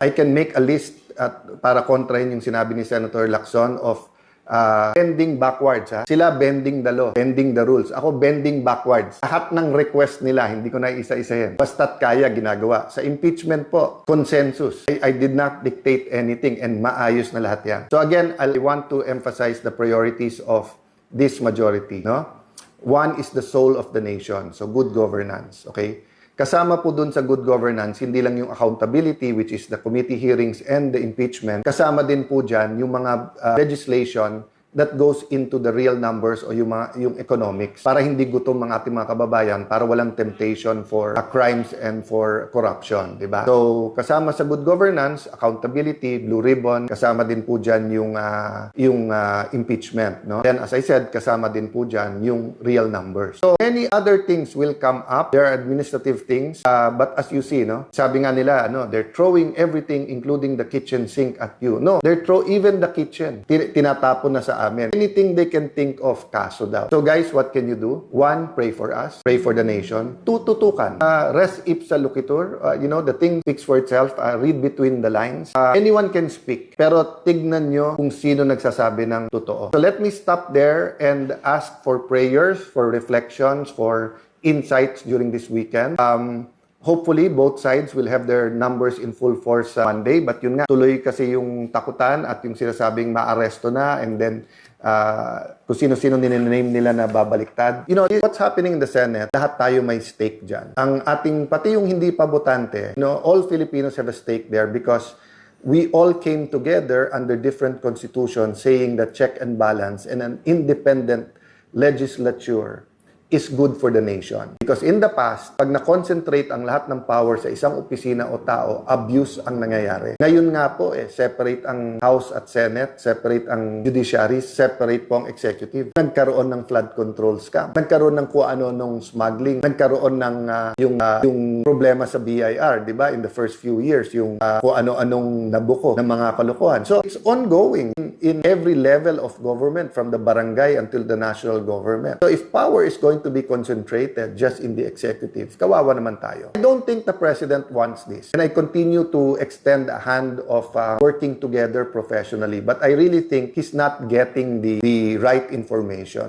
I can make a list para kontrahin yung sinabi ni Senator Lacson of bending backwards. Sila bending the law, bending the rules. Ako bending backwards. Lahat ng request nila, hindi ko na isa-isahin. Basta't kaya, ginagawa. Sa impeachment po, consensus. I did not dictate anything and maayos na lahat yan. So again, I want to emphasize the priorities of this majority. No? One is the soul of the nation. So good governance. Okay? Kasama po dun sa good governance, hindi lang yung accountability, which is the committee hearings and the impeachment. Kasama din po dyan yung mga legislation that goes into the real numbers o yung economics para hindi gutom ang ating mga kababayan, para walang temptation for crimes and for corruption, di ba? So, kasama sa good governance, accountability, blue ribbon, kasama din po dyan yung impeachment, no? Then, as I said, kasama din po dyan yung real numbers. So, many other things will come up. There are administrative things, but as you see, no? Sabi nga nila, no, they're throwing everything, including the kitchen sink at you. No, they're even the kitchen. Tinatapon na sa amin. Anything they can think of, kaso daw. So guys, what can you do? One, pray for us. Pray for the nation. Two, tutukan. Res ipsa loquitur. The thing speaks for itself. Read between the lines. Anyone can speak. Pero tignan nyo kung sino nagsasabi ng totoo. So let me stop there and ask for prayers, for reflections, for insights during this weekend. Hopefully, both sides will have their numbers in full force Monday. But yun nga, tuloy kasi yung takutan at yung sinasabing maaresto na and then kung sino-sino ninename nila na babaliktad. What's happening in the Senate, lahat tayo may stake dyan. Ang ating, pati yung hindi pa botante, all Filipinos have a stake there because we all came together under different constitutions saying that check and balance and an independent legislature is good for the nation. Because in the past, pag na-concentrate ang lahat ng power sa isang opisina o tao, abuse ang nangyayari. Ngayon nga po, separate ang House at Senate, separate ang judiciary, separate po ang executive. Nagkaroon ng flood control scam. Nagkaroon ng kung ano nung smuggling. Nagkaroon ng yung problema sa BIR, di ba? In the first few years, yung kung ano-anong nabuko ng mga kalokohan. So, it's ongoing in every level of government, from the barangay until the national government. So, if power is going to be concentrated just in the executive, kawawa naman tayo. I don't think the president wants this. And I continue to extend a hand of working together professionally. But I really think he's not getting the right information.